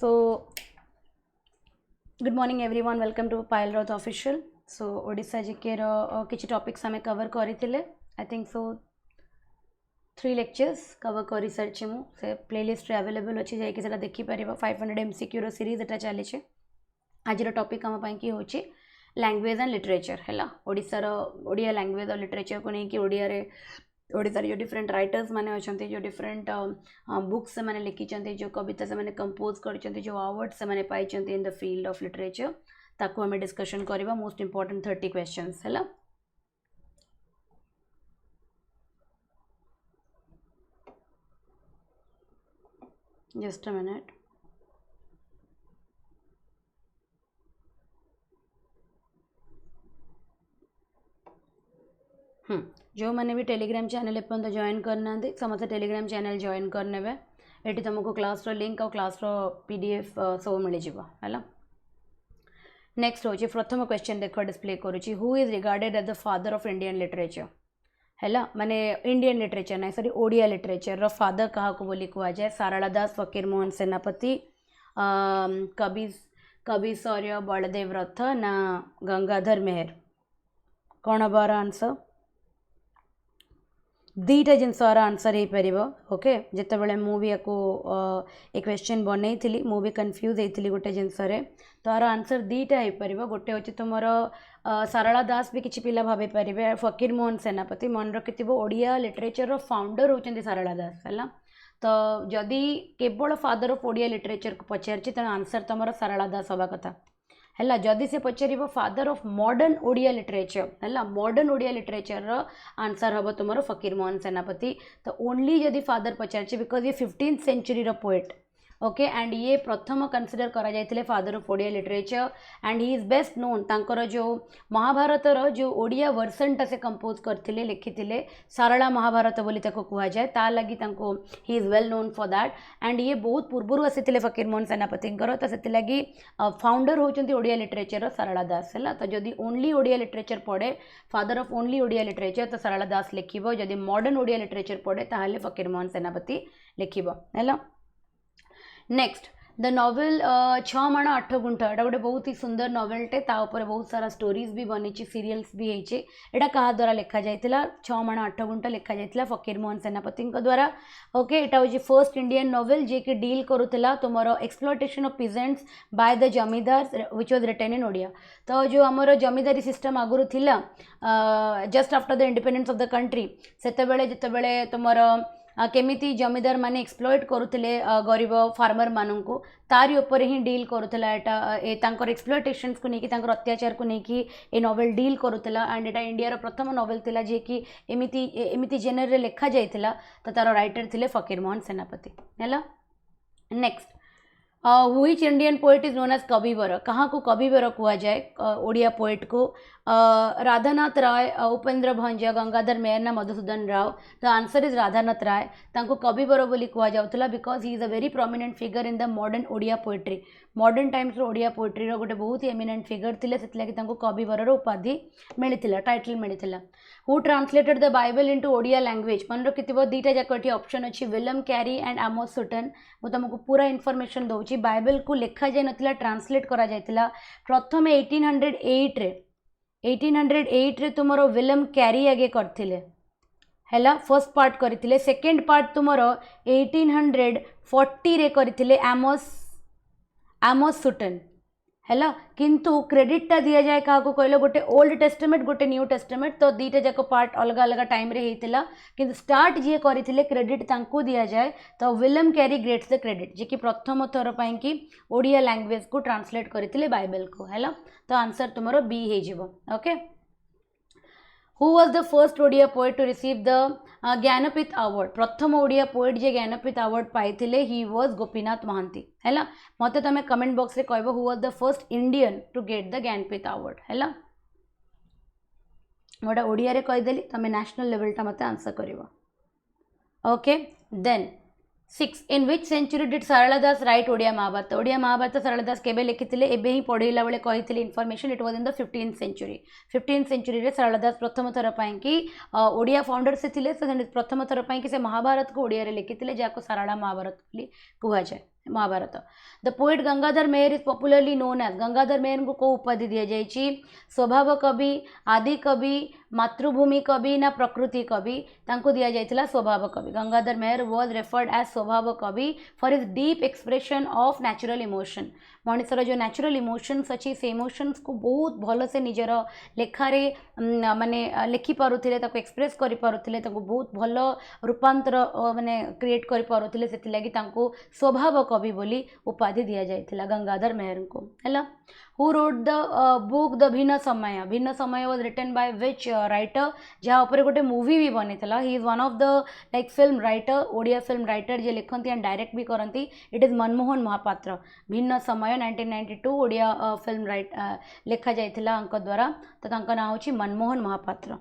So good morning everyone, welcome to Payal Raut official. So Odisha GK रो किछि topics हमें cover करिथिले. I think so 3 lectures cover करि सरछि मु से प्लेलिस्ट रे अवेलेबल अछि, जाय कि सेटा देखि परिबा. 500 MCQ रो सीरीज एटा चले छे. आज रो टॉपिक हम पई कि होछि लैंग्वेज एंड लिटरेचर हैला. ओडिसा रो ओडिया लैंग्वेज और लिटरेचर को नै कि ओडिया रे ओडिशार जो डिफरेंट राइटर्स माने अछंती, जो डिफरेंट बुक्स से माने लिखिचंती, जो कविता से माने कंपोज करचंती, जो अवार्ड से माने पाइचंती in the field of literature, ताको हमें डिस्कशन करबा. मोस्ट इंपोर्टेंट 30 क्वेश्चंस हैला. Just a minute. जो मैंने भी टेलीग्राम चैनल एपर्यंत जॉइन करना समस्त टेलीग्राम चैनल जॉइन करने. ये तुमको क्लास लिंक और क्लास पीडीएफ सब मिल जाए. नेक्स्ट हूँ प्रथम क्वेश्चन देख डिस्प्ले करुच्ची. Who is regarded as the father of Indian literature है माने इंडियन लिटरेचर ना सॉरी ओडिया लिटरेचर रो फादर क्या बोली कहुए? सारला दास, फकीर मोहन सेनापति, कवि सौर्य बलदेव रथ ना गंगाधर मेहर. कौन हम आंसर? दीटा जिनसर आंसर हो पार. ओके, जिते बड़े मुझे एक क्वेश्चन बनई थी मुझे कन्फ्यूज होती गोटे जिनसरे. तो यार आंसर दीटा हो पार. गोटे हूँ तुम सारला दास भी किसी पिला भाभी पारे. फकीर मोहन सेनापति मन रखि ओडिया लिटरेचर फाउंडर होती सारला दास है. तो जदि केवल फादर ऑफ ओडिया लिटरेचर को पचारि तेना आंसर तुम सारला दास हवा कथा है. जदि से पचार father of modern Odia literature है, मॉडर्न ओडिया लिटरेचर आंसर हम तुम फकीर मोहन सेनापति. तो ओनली जदि फादर पचार बिकज ये 15th century poet. Okay, and ये प्रथम कंसीडर करा जायतिले father of Odia literature. And he is best known तांकर जो महाभारत जो ओडिया वर्सनटा से कंपोज करथिले लिखिथिले सारला महाभारत बोली ताको कुहा जाय. ता लगी तांको he is well known for that. And ये बहुत पूर्वरु आसीथिले फकीर मोहन सेनापतिंकर. तो सेति लगी फाउंडर होचंती ओडिया लिटरेचर सारला दास है. तो जदि ओनली ओडिया लिटरेचर पढ़े father of only Odia literature तो सारला दास लिखिबो. जदि मॉडर्न ओडिया लिटरेचर पढ़े ताहले फकीर मोहन सेनापति लिखिबो है. नेक्स्ट द नॉवेल 6 माण 8 गुंठ. एटा गोटे बहुत ही सुंदर नॉवेलटे. ताऊपर बहुत सारा स्टोरीज भी बनी, सीरियल्स भी होइछे. एटा कहा द्वारा लिखा जाइतिला? 6 माण 8 गुंठ लिखा जाइतिला फकीर मोहन सेनापति द्वारा. ओके, एटा होची फर्स्ट इंडियन नॉवेल जे कि डील करुतिला तुमरो exploitation of peasants by the zamindar which was written in Odia. तो जो हमर जमीदारी सिस्टम आगुरु थिला just after the independence of the country, सेते बेले जते बेले तुमरो केमिति जमीदार माने एक्सप्लॉयट करुथिले गरीब फार्मर मानू तारी ऊपर ही डील करुथिला. एटा एक्सप्लॉयटेशंस को लेकिन अत्याचार को लेकिन ए novel deal करुथिला. And Etah India प्रथम नॉवेल थिला जे कि एमिति जेनर लिखा जाइथिला. तो तार राइटर थिले फकीर मोहन सेनापति हैला. Next which Indian poet is known as कविवर? कहाँ को कविवर कुआ जाए ओडिया पोएट को? राधानाथ राय, उपेंद्र भंज, गंगाधर मेहर ना Madhusudan Rao. The answer is Radhanath Ray. तांको कविवर बोली कुआ जाउतला because he is a very prominent figure in the modern Odia poetry. Modern times Odia poetry रो गोटे बहुत ही एमिनेंट फिगर थिले, सेतला कि तांको कविवर उपाधि मिलिथिला, टाइटल मिलिथिला. Who translated the Bible into Odia language? मन रखिथिबो दीटा जाक एठी ऑप्शन अछि William Carey and Amos Sutton. मु तुमको पूरा इन्फॉर्मेशन दउची. बाइबल को लिखा जाय नथिला, ट्रांसलेट करा जायतिला प्रथम 1808 रे. 1808 रे तुमरो विलियम कैरी आगे करथिले हैला, फर्स्ट पार्ट करथिले. सेकंड पार्ट तुमरो 1840 रे करथिले आमोस सुटन हैला. किंतु क्रेडिटटा दिया जाए क्या कहले? गोटे ओल्ड टेस्टामेंट गोटे न्यू टेस्टामेंट. तो दीटा जाक पार्ट अलग अलग टाइम रे हेतिला, किंतु स्टार्ट जी करथिले क्रेडिट तांको दिया जाए. तो William Carey gets the credit जे कि प्रथम थर पई कि ओडिया लैंग्वेज को ट्रांसलेट करथिले बाइबल को हैला. तो आंसर तुमरो बी हे जिवो. Okay, who was the first Odia poet to receive the Jnanpith award? प्रथम ओडिया पोएट जे ज्ञानपीठ अवार्ड पाइथिले ही वाज गोपीनाथ महांती हैला. मते तमे कमेंट बॉक्स रे कहबो who was the first Indian to get the Jnanpith award हैला. मोटा ओडिया रे कहि देली, तमे नेशनल लेवल ता मते आंसर करिवो. Okay, then 6 in which century did Sarala Das write Odia Mahabharata? Odia Mahabharata Sarala Das केबे लिखिथिले? एबे ही पढ़ेला बेले कहिथिले information. It was in the 15th century. 15th century रे सारला दास प्रथम थर पई कि ओडिया फाउंडर से थिले. प्रथम थर पई कि से महाभारत को ओडिया रे लिखिथिले, जाको सारला महाभारत बोली कुहा जाय Mahabharata. The poet Gangadhar Meher is popularly known as, Gangadhar Meher को उपाधि दि जाइए? स्वभाव कवि, आदि कवि, मातृभूमि कवि ना प्रकृति कवि? तांको दिया जाइथिला स्वभाव कवि। Gangadhar Meher was referred as स्वभाव कवि for his deep expression of natural emotion. मनुष्यर जो नेचुरल इमोशंस अच्छी से इमोशंस को बहुत भल से निजर लेखारे माने लिखि पारुथिले, ताको एक्सप्रेस करि पारुथिले, ताको बहुत भल रूपांतर माने क्रिएट करि पारुथिले, सेति लागि तांको स्वभाव कवि बोली उपाधि दिया जाइथिला गंगाधर मेहर को हैला। Who wrote the book the Bhinna Samaya? Bhinna Samaya was written by which writer? जहाँ ऊपर गोटे मूवी भी बनी था। He is one of the like film writer, Odia film writer जे लिखती एंड डायरेक्ट भी करती। It is Manmohan Mahapatra. Bhinna Samaya 1992 Odia film लिखा जाइथिला द्वारा, तो तांका नाम होची Manmohan Mahapatra.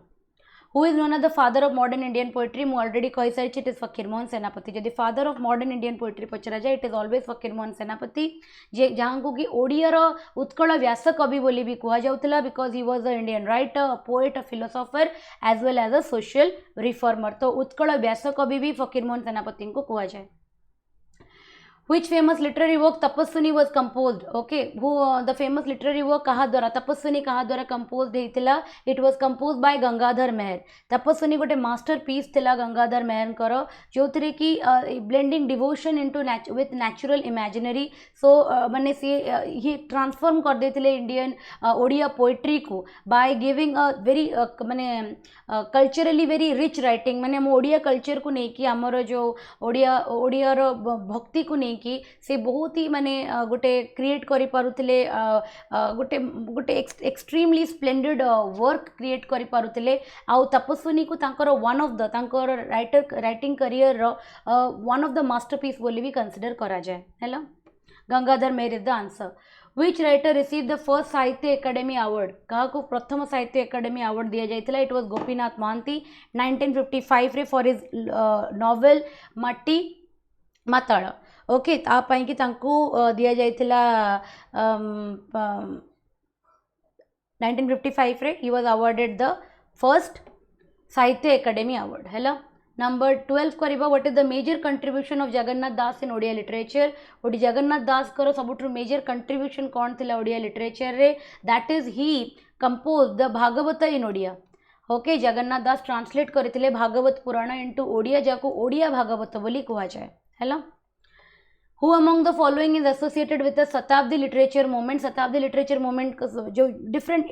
Who is known as the father of modern Indian poetry? मु ऑलरेडी कही सारी, इट इज फकीर मोहन सेनापति। जदि father of modern Indian poetry पचरा जाए, इट इज ऑलवेज फकीर मोहन सेनापति, जे जहाँ को कि ओडियार उत्कल व्यास कवि बोली भी कह जाउथिला, because he was a Indian writer, a poet, a philosopher as well as a social reformer. तो उत्कल व्यास कवि भी फकीर मोहन सेनापति को कह जाए। Which famous literary work Tapaswini was composed? Okay, who the famous literary work कहा द्वारा, तपस्विनी कहा द्वारा composed हेतिला? It was composed by Gangadhar मेहर। तपस्विनी गोटे मास्टर पीस थिला गंगाधर मेहर कर, जो थे कि blending devotion into with natural imaginary. So माने सी ही ट्रांसफॉर्म कर देथिले इंडियन ओडिया पोएट्री को बाय गिविंग अ वेरी माने कल्चरली वेरी रिच राइटिंग। माने हम ओडिया कल्चर को नहीं कि आमर जो ओडिया भक्ति को नहीं कि से बहुत ही माने गोटे क्रिएट करि पारुथिले, गोटे गोटे एक्सट्रीमली स्प्लेंडेड वर्क क्रिएट करि पारुथिले। आउ तपस्विनी को तांकर वन ऑफ द तांकर writing career one of the masterpiece बोली भी कंसीडर करा जाए हैला। Gangadhar Meher is the answer. Which writer received the first Sahitya Akademi award? कहा को प्रथम साहित्य एकेडमी अवार्ड दिया जाइथिला? इट वाज गोपीनाथ महांती 1955 रे फॉर हिज नॉवेल मट्टी माताळ। ओके, तापाई कि तांको दिया जाइथिला 1955 रे he was awarded the first Sahitya Akademi award हैला। नंबर 12 करिबा, what is the major contribution of Jagannath Das in Odia literature? ओडी जगन्नाथ दास कर सबुठ मेजर कंट्रीब्यूशन कौन थिला ओडिया लिटरेचर रे? That is he compose the Bhagavata in Odia. Okay, Jagannath Das translate करथिले भागवत पुराण इनटू ओडिया, जाको ओडिया भागवत बोली कहा जाए हैला। Who among the following is associated with the शताब्दी लिटरेचर मूवमेंट? शताब्दी लिटरेचर मूवमेंट जो डिफरेंट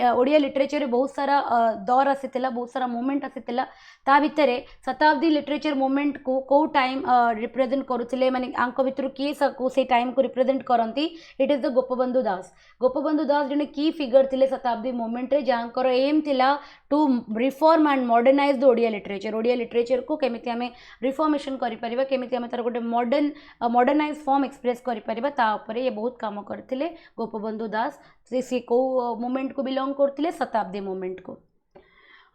ओडिया लिटरेचर रे बहुत सारा दौर आसीथिला, बहुत सारा मूवमेंट आसीथिला। ता भितरे शताब्दी लिटरेचर मूवमेंट को को टाइम रिप्रेजेंट करुथिले, माने आंक भितर किए को से टाइम को रिप्रेजेंट करंती? It is the Gopabandhu Das. Gopabandhu Das जने की फिगर थिले शताब्दी मूवमेंट रे, जहाँकर एम थिला to reform and modernise the Odia literature. Odia literature को केमिति आमे रिफॉर्मेशन करि परिबा, केमिति आमे तार गोटे मॉडर्नाइज फॉर्म एक्सप्रेस करि परिबा, ता ऊपर ये बहुत काम करथिले गोपबंधु दास। से को मूवमेंट को बिलोंग करथिले? शताब्दी मूवमेंट को।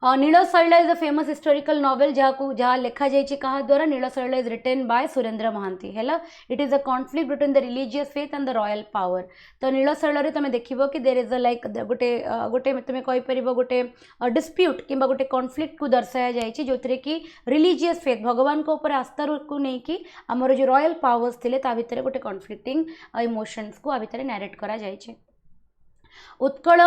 Nilashaila is the famous historical novel, जहाँ लिखा जाइए कहा द्वारा? Nilashaila is written by Surendra Mohanty हैला। It is a conflict between the religious faith and the royal power. तो नीलशैला रे तमे देखिबो कि देयर इज अ लाइक गोटे गोटे तमे कहि परिबो गोटे डिस्प्यूट किंबा गोटे कॉन्फ्लिक्ट को दर्शाया जाइए, जो थे कि रिलीजियस फेथ भगवान को ऊपर आस्था को नहीं कि आमर जो रॉयल पावर्स थिले ता भितर गोटे कॉन्फ्लिक्टिंग इमोशंस को आ भितर नैरेट करा जाइए। Utkal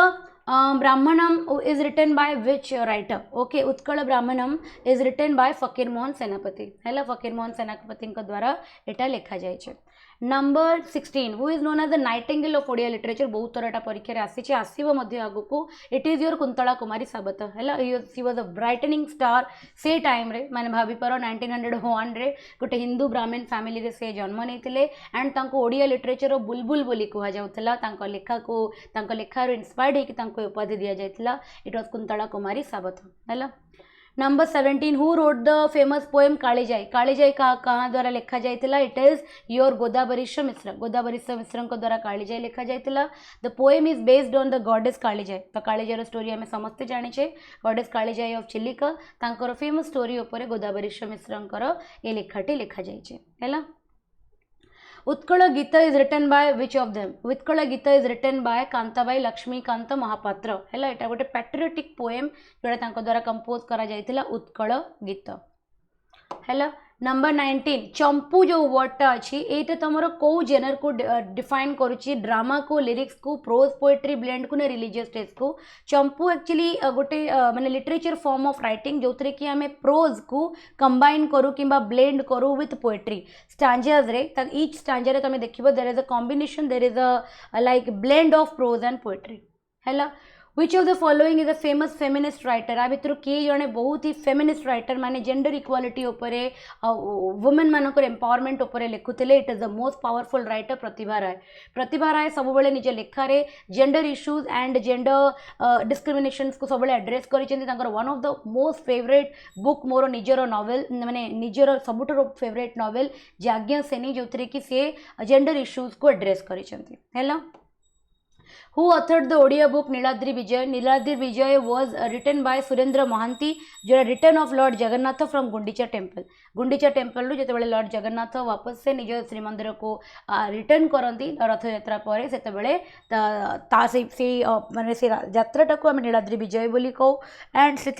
Brahmanam is written by which writer? Okay, Utkal Brahmanam is written by Fakir Mohan Senapati हैला। फकीर मोहन सेनापति द्वारा एटा लिखा जाइए। Number 16, who is known as the nightingale of Odia literature? बहुत थर एटा परीक्षा रे आसीछि, आसीबो मध्ये आगुको। It is your Kuntala Kumari Sabat हैला। She was a brightening star से टाइम रे, माने भाभी पर 1901 रे गोटे हिंदू ब्राह्मण फैमिली रे से जन्म नेतिले एंड तांको ओडिया लिटरेचर बुलबुल बोली कहा जाउथला। तांको लेखा को तांको लेखार इंस्पायर्ड होकि तांको उपाधि दिया जाइथिला। इट वाज कुंतला कुमारी साबत हैला। Number 17, who wrote the famous poem Kalijai? Kalijai कहाँ द्वारा लिखा जाइथिला? It is your Godavarish Mishra. Godavarish Mishra को द्वारा कालीजाई लिखा जाइथिला। The poem is based on the goddess Kalijai. तो कालीजाई स्टोरी आम समस्ते जानिछे, गॉडेस कालीजाई ऑफ चिलिका। तांकर फेमस स्टोरी उपर गोदावरीश मिश्र ये लेखाटी लिखा जाइछे हैला। Utkal Geet is written by which of them? Utkal Geet is written by Kantabai Laxmikant Mahapatra हैला। एटा गोटे पैट्रियोटिक पोएम जोड़ा तांको द्वारा कंपोज करा जाइथिला उत्कल गीत हैला। नंबर 19 चंपू जो वर्डटा अच्छी ये तुमर कौ जेनर को डिफाइन करुच्ची ड्रामा को लिरिक्स को प्रोज पोएट्री ब्लेंड को ना रिलीजियस टेक्स्ट को चंपू एक्चुअली गोटे माने लिटरेचर फॉर्म ऑफ राइटिंग जो कि आम प्रोज को कंबाइन करू कि ब्लेंड करू विथ पोएट्री स्टांजाज रे ईच स्टांजा रे तुम देखिबो there is a combination there is a like blend of prose and poetry हैला Which of the following is a famous feminist writer? आ भितर किए जड़े बहुत ही फेमिनिस्ट राइटर माने जेंडर इक्वालिटी उपरे वुमेन मानकर एम्पावरमेंट उपरे लिखुले it is the most powerful writer Pratibha Ray. Pratibha Ray सब बेले निज लेखारे gender issues and gender discriminations को सब एड्रेस कर one of the most favourite book मोर निजर नॉवेल माने निजर सबुठर फेवरेट नॉवेल जाज्ञा सेनी जो कि सी जेंडर इश्यूज को एड्रेस कर Who authored the Odia book Niladri Vijay? Niladri Vijay was written by Surendra Mohanty, जो return of lord Jagannath from Gundicha temple. Gundicha temple रू जो लॉर्ड जगन्नाथ वापस से निज श्रीमंदिर को रिटर्न करती रथ यात्रा पर से माने से यात्राटा को आम नीलाद्री विजय बोली कहू एंड से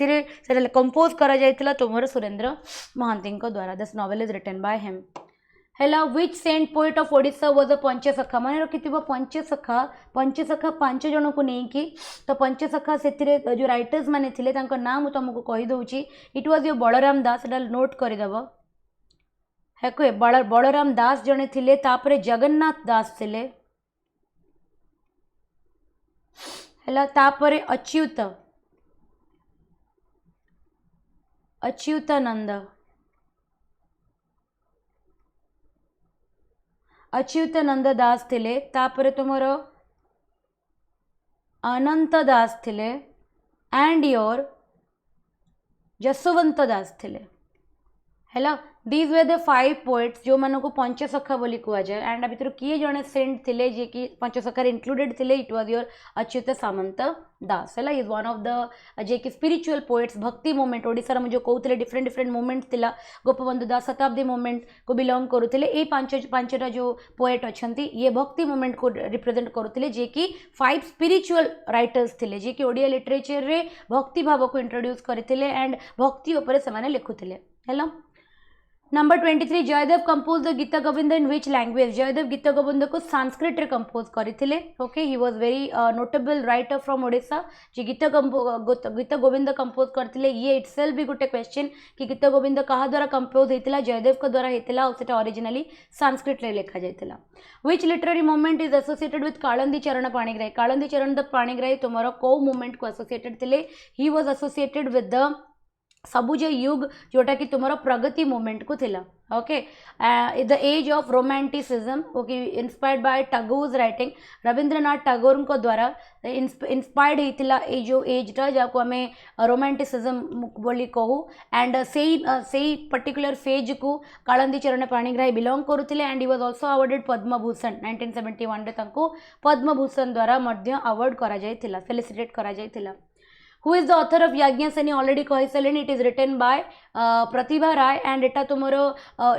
कंपोज करा तुमर सुरेंद्र महांती द्वारा। This novel is written by him. हेला which saint poet of Odisha was a Panchasakha मन रखिथिबो पंचसखा पांच जन को नहीं तो पंचसखा से जो राइटर्स माने थिले तांको नाम तुमको कही दउची it was your Balram Das Etah note करदेव है कोई बलराम दास जने थिले तापरे जगन्नाथ दास थिले हेला तापरे अच्युतानंद अच्युतानंद दास थिले तापरे तुमर अनंत दास थिले एंड योर जसवंत दास थिले हैला दीज वे द 5 पोएट्स जो मानक पंचसखा बोली कह जाए एंड भितर किए जड़े सेंट थिले जे कि पंचसखार इंक्लूडेड थिले इट वाज योर अच्युत सामंत दास है इज वन ऑफ द जे कि स्पिरिचुअल पोएट्स भक्ति मूवमेंट ओडिशा जो कहते डिफरेंट डिफरेंट मूवमेंट थिला गोपबंधु दास शताब्दी मूवमेंट को बिलोंग करुले ये पांचटा जो पोएट अच्छा ये भक्ति मूवमेंट को रिप्रेजेंट करुले जे कि 5 स्पिरिचुअल राइटर्स थिले जे कि ओडिया लिटरेचर रे भक्ति भाव को इंट्रोड्यूस करथिले एंड भक्ति उपरे से लिखुले हेलो। Number 23 Jayadev compose the Gita Govinda in which language? Jayadev Gita Govinda को संस्कृत रे कंपोज करथिले। Okay he was very notable writer from Odisha जे गीता गोविंद कंपोज करथिले। ये इटसेल्फ भी गोटे क्वेश्चन कि गीता गोविंद कहा द्वारा कंपोज होइतिला जयदेव को द्वारा होइतिला और सेटा ओरिजिनली संस्कृत रे लिखा जाइतिला। Which literary movement is associated with Kalandi Charan Panigrahi? Kalindi Charan Panigrahi तुमरो को मूवमेंट को एसोसिएटेड थिले? He was associated with the Sabuja Yuga जोटा कि तुम प्रगति मूवमेंट को थिला। Okay the age of romanticism okay inspired by Tagore's writing Rabindranath Tagore को द्वारा इंस्पायर्ड होता ये जो एजटा जहाँ आम रोमांटिसिज्म बोली कहू एंड से पर्टिकुलर फेज को कालंदी चरण पाणिग्राही बिलोंग करुले and he was also awarded Padma Bhushan 1971 रे पद्मभूषण द्वारा अवार्ड करा जायतिला फेलिसिटेट करा जायतिला। Who is the author of Yagna Seni? Already कही सारे it is written by Pratibha Ray and एटा तुमर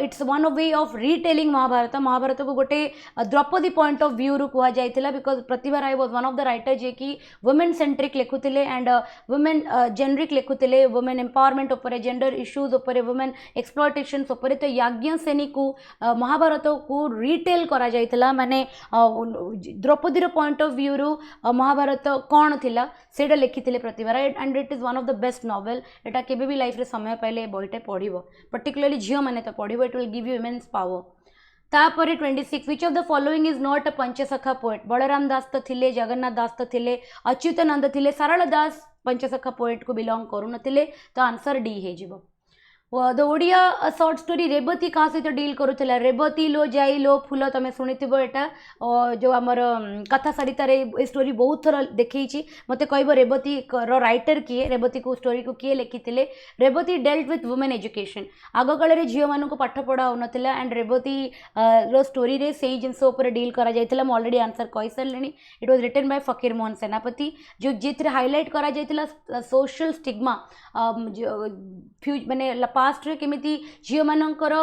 it's one of way of retelling Mahabharata Mahabharata को गोटे द्रौपदी पॉइंट ऑफ व्यू रु कह जाइतिला because Pratibha Ray was one of the writer जे कि वुमेन सेंट्रिक लिखुतिले एंड वुमेन जेनरिक लिखुतिले वुमेन एम्पावरमेंट उपरे जेंडर इश्यूज उपरे वुमेन एक्सप्लॉयटेशंस उपरे तो याज्ञ सेनी को महाभारत को रिटेल करा जाइतिला माने द्रौपदी पॉइंट ऑफ व्यू रु महाभारत कौन थिला सेटा लिखितिले Pratibha Ray and it is one of the best novel एटा केबे भी लाइफ रे समय पाइले बहीटे पढ़ो पर्टिकुलरली झील मैंने तो पढ़ो it will give you immense power. तापर 26 which of the following is not a Panchasakha poet? Balaram Das तो थिले जगन्नाथ दास तो थिले अच्युतानंद थिले सारला दास पंचसखा पोएट को बिलोंग करू नथिले तो आंसर डी हे जिवो। The Odia short story Rebati क्या सहित डील करूला रेबती लो जाई लो फूल तुम शुणी एटा जो आमर कथा सरितार स्टोरी बहुत थर देखी मत कह रेबती राइटर किए रेबती को स्टोरी को किए लिखी रेबती डेल्ट विथ वुमेन एजुकेशन आग काल झील मान पाठ पढ़ा हो नाला एंड रेबती रो स्टोरी रे से जिनस डील कर ऑलरेडी आंसर कही सारे it was written by Fakir Mohan सेनापति जो हाइलाइट करा सोशल स्टिग्मा माने पास्ट रे केमिति झील मानकर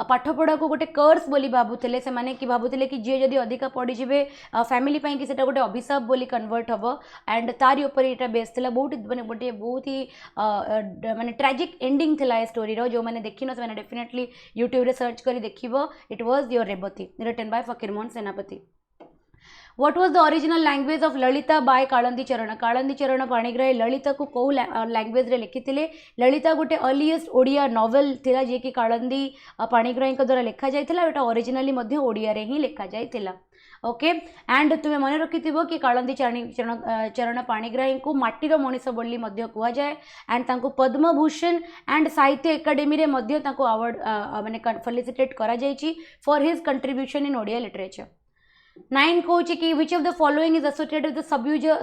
पाठपढ़ा को गोटे कर्स बोली भावुले से माने कि भावुले कि जी जदि अधिका पढ़ी जाए फैमिली कि सेटा गोटे अभिशाप बोली कन्वर्ट हम एंड तारी उपर यहाँ बेस था बहुत माने गोटे बहुत ही माने ट्रेजिक एंडिंग थिला ए स्टोरी रो जो मैंने देखी न से डेफिनेटली यूट्यूब रे सर्च करी देखिबो it was your Rebati written by Fakirmohan Senapati What was the original language of Lalita by Kalindi Charan Panigrahi Lalita को कौ लैंग्वेज रे लिखिथिले ललिता गोटे अर्लीएस्ट ओडिया नॉवेल थिला जे कि कालंदी पाणिग्राही द्वारा लिखा जाइथिला एटा ओरिजिनली मध्ये ओडिया रे ही लिखा जाइथिला ओके एंड तुम्हें मन रखिथिबो कि कालंदी चरण पाणिग्राही को माटीर मनीष बोली मध्ये कुआ जाए एंड तांको पद्मभूषण एंड साहित्य एकेडमी रे मध्ये तांको अवार्ड माने फेलिसिटेट करा जायछि for his contribution in Odia literature 9 कौच कि which of the following is associated with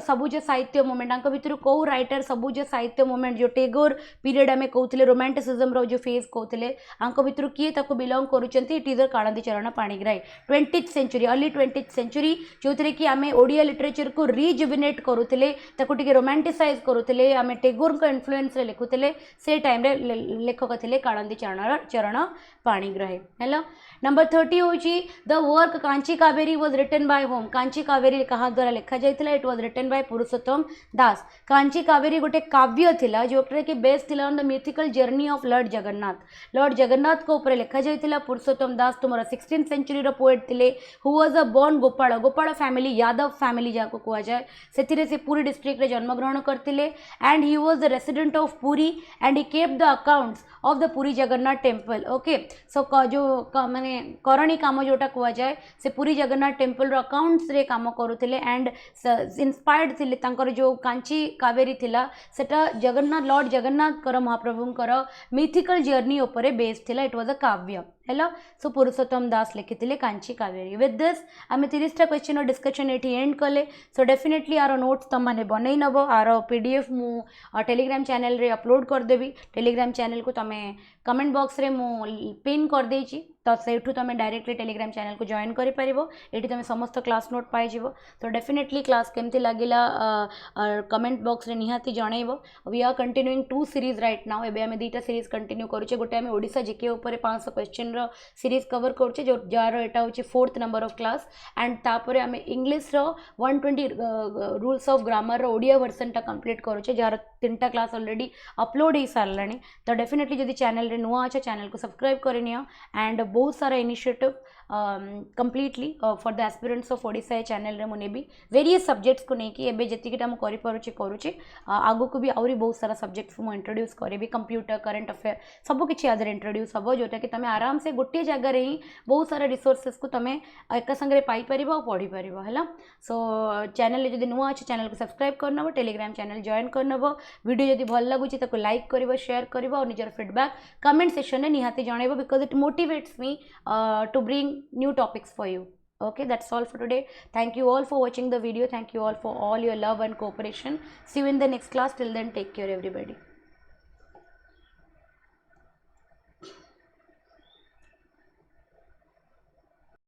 Sabuj Sahitya movement आंक भितर कौ राइटर सबुज साहित्य मूवमेंट जो टेगोर पीरियड आम कहते रोमांटिसिज्म रो जो फेज कहते आंक भितर किए ताको belong करुँच it is Kalindi Charan Panigrahi 20th century early 20th century जो थे कि आम ओडिया लिटरेचर को रिजुविनेट करुले टे रोमांटिसाइज करुले आम टेगोर को इन्फ्लुएंस रे लिखुले से टाइम रे लेखक थे कालंदी चरण पाणिग्राही है number 30 who the work Kanchi Kaveri was written by whom Kanchi Kaveri कहा द्वारा लिखा जाइथिला it was written by Purushottam Das Kanchi Kaveri गोटे काव्य थिला जोटे कि बेस थिला on the mythical journey of lord Jagannath को ऊपर लिखा जाइथिला पुरुषोत्तम दास तुमर 16th सेंचुरी रो पोएट थिले who was a born Gopal family Yadav family जाको कुआ जाए सेथिरे से पुरी डिस्ट्रिक्ट रे जन्म ग्रहण करथिले and he was the resident of Puri and he kept the accounts of the Puri Jagannath temple okay so जो माने करणी काम जोटा कुआ जाए से पुरी जगन्नाथ टेम्पल अकाउंट्स रे काम करुले एंड इंस्पायर्ड थिले तांकर जो कांची कावेरी थिला सेटा जगन्नाथ लॉर्ड जगन्नाथ कर महाप्रभुंकर मिथिकल जर्नी उपरे बेस थिला इट वाज अ काव्य हेलो सो पुरुषोत्तम दास लिखिथिले कांची कावेरी विथ दिस आम 30टा क्वेश्चन और डिस्कशन ये एंड कले सो डेफिनेटली आर नोट्स तुम मैंने बनई नब आर पीडीएफ मु टेलीग्राम चैनल रे अपलोड करदेवी टेलीग्राम चैनल को तुम कमेंट बॉक्स रे मु पिन कर देछि तो सेठू तुम डायरेक्टली टेलीग्राम चैनल को जॉइन कर पारिबो एठी तुम समस्त क्लास नोट पाई जिवो तो डेफिनेटली क्लास केमती लागिला कमेंट बॉक्स रे निहाती जणाइबो we are continuing 2 series right now एबे हमें 2टा सीरीज कंटिन्यू करूचे गोटे हमें ओडिसा जीके ऊपर 500 क्वेश्चन रो सीरीज कवर करूचे जो जार एटा होची 4th number of class and तापरे हमें इंग्लिश रो 120 रूल्स ऑफ ग्रामर रो ओडिया वर्जन टा कंप्लीट करूचे जार 3टा क्लास ऑलरेडी अपलोड ही सारलानी तो डेफिनेटली जदि चैनल रे नुआ अच्छा चैनल को सब्सक्राइब करनियो एंड बहुत सारा initiative completely for the aspirants of Odisha A channel रे मुने भी वेरियस सब्जेक्ट्स को लेकिन एबे जतिकिटा मु करि करुचे आगु को भी आउरी बहुत सारा सब्जेक्ट्स मु इंट्रोड्यूस करेबी कंप्यूटर करंट अफेयर सब किछि आदर इंट्रोड्यूस हबो जोटा कि तमे आराम से गोटे जगह रे ही बहुत सारा रिसोर्सेस को तमे एक संगे पाई परिबो और पढ़ी परिबो हैला सो चैनल रे जदि नुआ अछि चैनल को सब्सक्राइब करनबो टेलीग्राम चैनल जॉइन करनबो वीडियो जदि भल लागुछि ताको लाइक करिवो शेयर करिवो और निजर फीडबैक कमेंट सेक्शन में निहाती जणाइबो because it motivates me to bring new topics for you. Okay, that's all for today. Thank you all for watching the video. Thank you all for all your love and cooperation. See you in the next class. Till then, take care everybody.